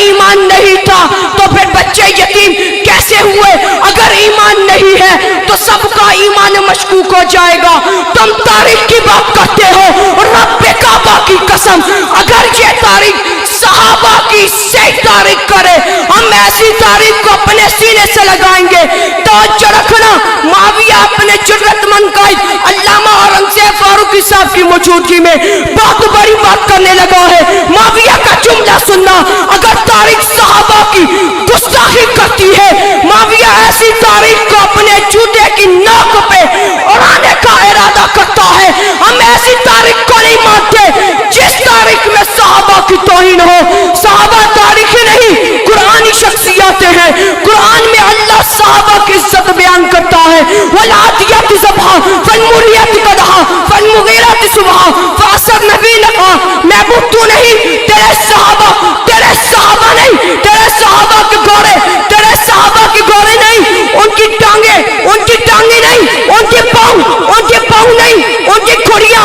ایمان نہیں تھا تو پھر بچے یتیم کیسے ہوئے؟ اگر ایمان نہیں ہے تو سب کا ایمان مشکوک ہو جائے گا۔ تم تاریخ کی بات کرتے ہو، رب کعبہ کی قسم اگر یہ تاریخ صحابہ کی صحیح تاریخ کرے ہم ایسی تاریخ کو اپنے سینے سے لگائیں گے۔ توجہ رکھنا، معاویہ اپنے جرأت مند قائد علامہ اورنگزیب فاروقی صاحب کی موجودگی میں بہت بڑی بات کرنے لگا ہے۔ معاویہ کا جملہ سننا، اگر تاریخ صحابہ کی گستاخی کرتی ہے، معاویہ ایسی تاریخ کو اپنے جوتے کی ناک پہ اڑانے کا ارادہ کرتا ہے۔ ہم ایسی تاریخ کو نہیں مانتے جس تاریخ میں صحابہ کی توہین ہو۔ صحابہ تاریخی نہیں، قرآنی شخصیاتیں ہیں۔ قرآن میں اللہ صحابہ کی عزت بیان کرتا ہے، وَالْعَادِيَاتِ ضَبْحًا فَالْمُورِيَاتِ قَدْحًا فَالْمُغِيرَاتِ صُبْحًا فَأَثَرْنَ بِهِ نَقْعًا۔ محبوب تو نہیں، تیرے صحابہ نہیں، تیرے صحابہ کے گھوڑے، تیرے صحابہ کے گھوڑے نہیں، ان کی ٹانگیں نہیں، ان کے پاؤں نہیں، ان کی کھڑیاں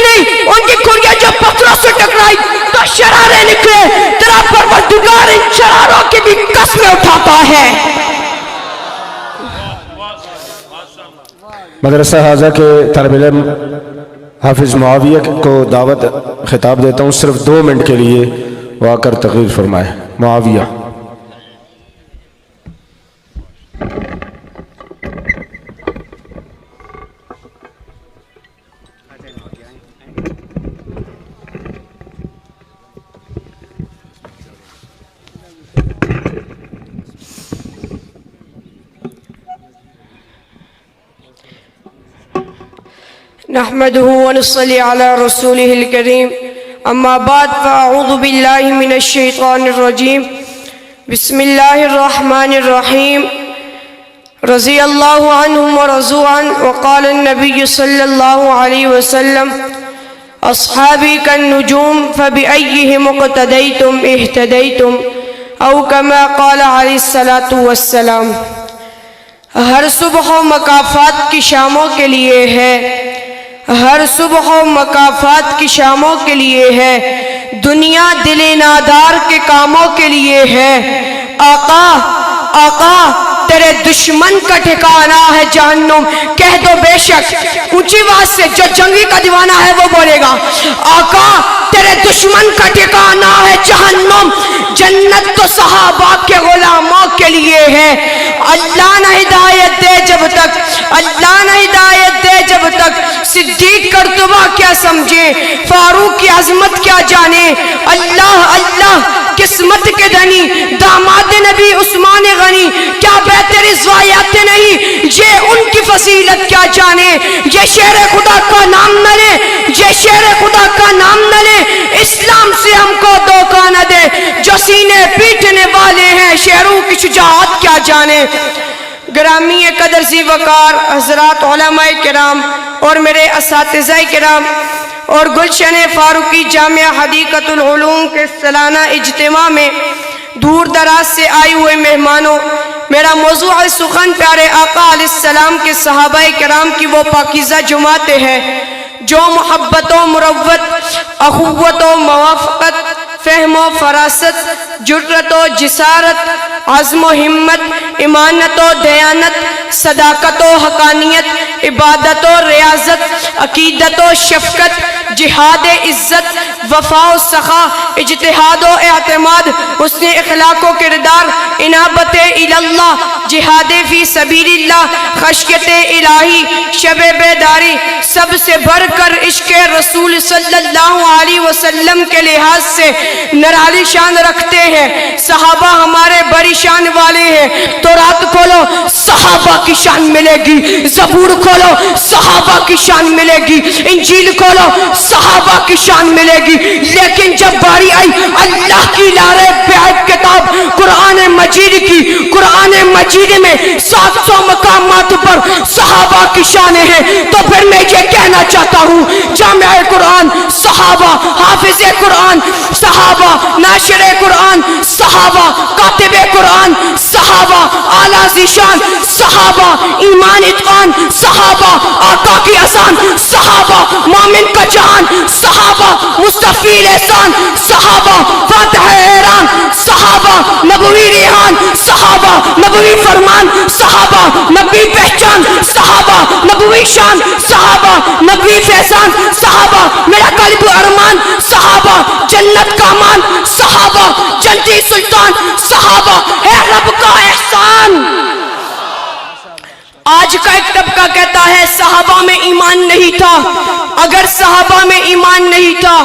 نہیں، ان کی کھڑیاں جو پتھروں سے ٹکرائی تو شرارے نکلے۔ تیرا پروردگار ان شراروں کی بھی قسمیں اٹھاتا ہے۔ مدرسہ حاضہ کے طالب علم حافظ معاویہ کو دعوت خطاب دیتا ہوں، صرف 2 منٹ کے لیے وہ آ کر تقریر فرمائے۔ معاویہ نحمده ونصلي على رسوله الكريم، اما بعد فاعوذ بالله من الشيطان الرجيم، بسم الله الرحمن الرحيم۔ رضي الله عنهم ورضوا عنه، وقال النبي صلى الله عليه وسلم اصحابي كالنجوم فبأيهم اقتديتم اهتديتم، او كما قال عليه الصلاة والسلام۔ ہر صبح و مکافات کی شاموں کے لیے ہے، ہر صبح و مکافات کی شاموں کے لیے ہے، دنیا دل نادار کے کاموں کے لیے ہے۔ آقا تیرے دشمن کا ٹھکانہ ہے جہنم، کہہ دو بے شک اونچی آواز سے، جو جنگی کا دیوانہ ہے وہ بولے گا آقا تیرے دشمن کا ٹھکانہ ہے جہنم، جنت تو صحابہ کے غلاموں کے لیے ہے۔ اللہ نہ ہدایت دے جب تک، اللہ نہ ہدایت دے جب تک صدیق کا رتبہ کیا سمجھے، فاروق کی عظمت کیا جانے۔ اللہ قسمت کے دھنی داماد نبی عثمان غنی، کیا بیت رضوایات نہیں، یہ ان کی فضیلت کیا جانے۔ یہ شیر خدا کا نام نہ لے، یہ شیر خدا کا نام نہ لے، اسلام سے ہم کو دھوکہ نہ دے، جو سینے پیٹنے والے ہیں شیروں کی شجاعت کیا جانے۔ گرامی قدر ذی وقار حضرات علماء کرام اور میرے اساتذہ کرام اور گلشن فاروقی جامعہ حدیقۃ العلوم کے سالانہ اجتماع میں دور دراز سے آئے ہوئے مہمانوں، میرا موضوع سخن پیارے آقا علیہ السلام کے صحابہ کرام کی وہ پاکیزہ جماعتیں ہیں جو محبت و مروت، اخوت و موافقت، فہم و فراست، جرأت و جسارت، عزم و ہمت، امانت و دیانت، صداقت و حقانیت، عبادت و ریاضت، عقیدت و شفقت، جہاد عزت، وفا و سخا، اجتہاد و اعتماد، حسن اخلاق و کردار، انابت اللہ، جہاد فی سبیل اللہ، خشیت الہی، شب بیداری، سب سے بڑھ کر عشق رسول صلی اللہ علیہ وسلم کے لحاظ سے نرالی شان رکھتے ہیں۔ صحابہ ہمارے بڑی شان والے ہیں۔ تو رات کھولو صحابہ کی شان ملے گی، زبور کھولو صحابہ کی شان ملے گی، انجیل کھولو صحابہ کی شان ملے گی۔ لیکن جب باری آئی اللہ کی لارے بیعت کتاب قرآن مجید کی، قرآن مجید میں 700 مقامات پر صحابہ کی شانیں ہیں، تو پھر میں یہ کہنا چاہتا ہوں جامع قرآن صحابہ، حافظ قرآن صحابہ، ناشر قرآن صحابہ، کاتب قرآن صحابہ، اعلیٰ ذیشان صحابہ، ایمان اتقان صحابہ، آقا کی اذان صحابہ، مومن کا جان صحابہ، مستفیل احسان صحابہ، فاتح ایران नबवी फरमान सहाबा, नबी पहचान सहाबा, नबवी शान सहाबा, नबी फैजान सहाबा, मेरा कल्ब अरमान सहाबा, जन्नत का मान सहाबा, जल्दी सुल्तान सहाबा, है रब का एहसान। आज का एक तबका कहता है सहाबा में ईमान नहीं था। अगर सहाबा में ईमान नहीं था,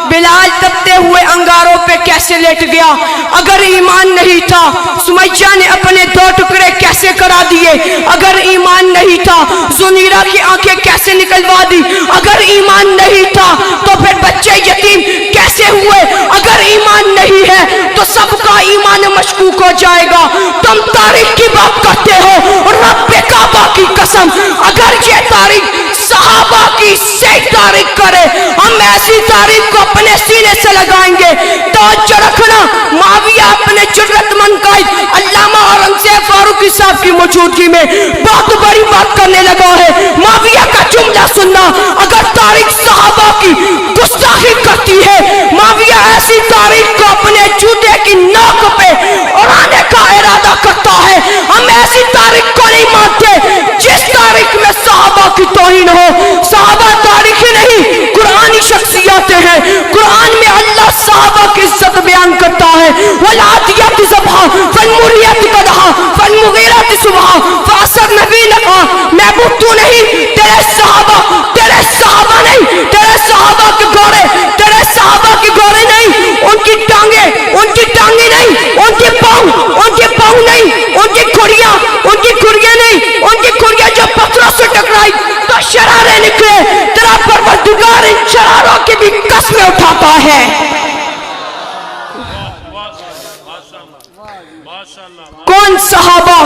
बिलाल तपते हुए अंगारों पे कैसे लेट गया? अगर ईमान नहीं था, सुमैया ने अपने 2 टुकड़े कैसे करा दिए? अगर ईमान नहीं था, जुनीरा की आंखें कैसे निकलवा दी? अगर ईमान नहीं था, तो फिर बच्चे यतीम कैसे हुए? अगर ईमान नहीं है, तो सबका ईमान मशकूक हो जाएगा। तुम तारीख की बात करते हो, रब्बे काबा की कसम, अगर ये तारीख सहाबा की सही तारीख करे, हम ऐसी तारीख को अपने सीने से लगाएंगे। तो रखना, माविया अपने जुर्रतमंद कायद अल्लामा औरंगजेब फारूकी साहब की मौजूदगी में बहुत बड़ी बात करने लगा है। माविया का जुमला सुनना, अगर तारीख सहाबा की गुस्ताखी करती है, माविया ऐसी तारीख को अपने जूते की नाक पे उड़ाने का इरादा करता है। हम ऐसी तारीख को नहीं मानते जिस तारीख में सहाबा की तौहीन हो। सहाबा तारीख ही नहीं, कुरानी शख्सियतें हैं। कुरान में अल्लाह सहाबा की इज्जत बयान करता है, वलादियत ज़बहा फलमुरियत कदहा फलमुगीरत सुबहा फासर नबी ने कहा, महबूब तू नहीं, तेरे सहाबा नहीं, तेरे सहाबा के घोड़े, तेरे सहाबा के घोड़े नहीं, उनकी टांगे नहीं, उनके पाँव नहीं, उनकी खुरियां नहीं, उनकी खुरियां जब पत्थरों से टकराई तो शरारे निकले। तेरा परवरदिगार इन शरारों की भी कसमें उठाता है। कौन सहाबा?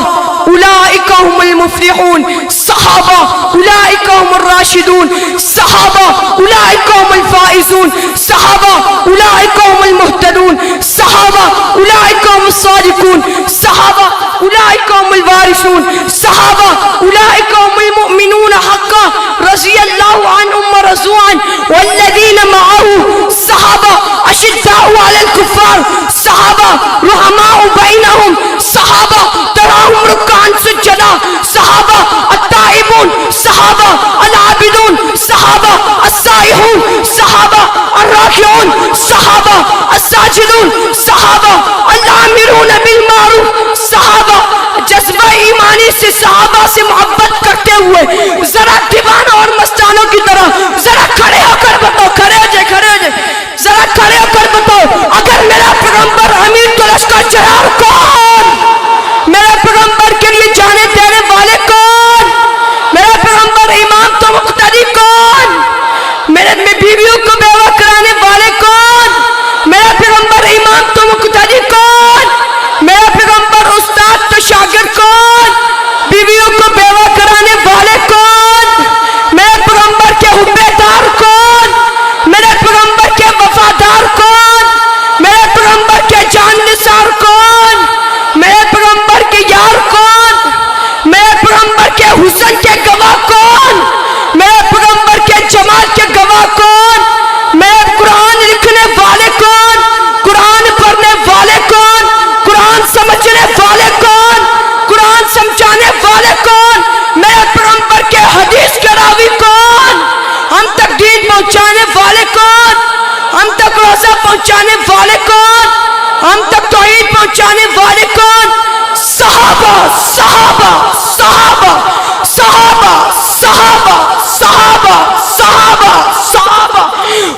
उलाइका हुमुल मुफ्लिहून, सहाबा उलाइका हुमुर राशिदून, सहाबा उलाइका हुमुल फाइजून, सहाबा उलाइका हुमुल मुहतदून, सहाबा उलाइका हुमुस सादिकून, सहाबा उलाइका हुमुल वारिसून, सहाबा उलाइका हुमुल मुमिनून हक्का रज़ियल्लाहु अन्हुम व रज़ू अन्हु वल्लज़ीना मअहू, सहाबा अशिद्दाउ अलल कुफ़ार, सहाबा रुहमाउ बैनहुम, सहाबा तराहुम रुक्कान सुज्जदा, सहाबा अत्ताइबून, सहाबा अल-आबिदून, सहाबा अस्साइहून, सहाबा अर्राकिऊन, सहाबा अस्साजिदून, सहाबा अल-आमिरून बिल मारूफ, सहाबा जज्बा ईमानी से सहाबा से मोहब्बत करते हुए जरा दीवाना और मस्तानों की तरह जरा खड़े होकर बताओ, खड़े हो जाए, जरा खड़े होकर बताओ, अगर मेरा पैगंबर अमीर तो लश्कर चरार कौन? मेरे पैगंबर के लिए जाने देने वाले कौन? मेरा पैगंबर इमाम तो मुक्तदी कौन? मेरे बीवियों को बेवा कराने वाले कौन? मेरा पैगंबर इमाम तो मुक्तदी कौन? मेरा पैगंबर उस्ताद तो शागिर्द कौन? बीवियों को बेवा कराने वाले कौन? मेरे पैगंबर के हुब्बेदार कौन? मेरे पैगंबर के वफादार कौन? मेरे पैगंबर के जाननिसार कौन? मेरे पैगंबर के यार कौन? मेरे पैगंबर के हुस्न के गवाह कौन? मेरे पैगंबर के जमाल के गवाह कौन? मेरे कुरान लिखने वाले कौन? कुरान पढ़ने वाले कौन? कुरान समझने वाले कौन? कुरान समझाने वाले कौन? मेरे पैगंबर के हदीस के रावी कौन? हम तक दीन पहुंचाने वाले कौन? हम तक रोज़ा पहुंचाने वाले कौन? हम तक तौहीद पहुंचाने वाले कौन? सहाबा, सहाबा, सहाबा, सहाबा, सहाबा, सहाबा, सहाबा, सहाबा।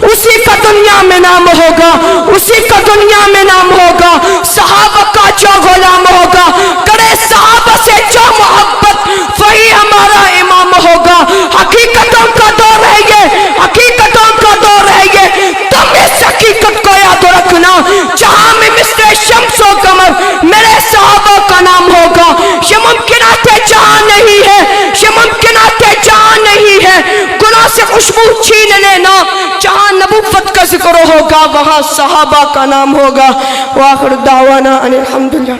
उसी का दुनिया में नाम होगा, उसी का दुनिया में नाम होगा। सहाबा का जो गुलाम होगा, करे सहाबा से जो मोहब्बत, वही हमारा इमाम होगा। हकीकतों का दौर है ये, हकीकतों का दौर है ये। तुम इस हकीकत को याद रखना, जहां में मिस्टर शम्सो कमर मेरे सहाबा का नाम होगा। ये मुमकिनाते जहां नहीं है, ये मुमकिनाते जहां नहीं है। गुनाह से खुशबू छीन लेना, जहां नबुव्वत का जिक्र होगा वहां सहाबा का नाम होगा। वाखिर दावाना अनिल हम्दुलिल्लाह।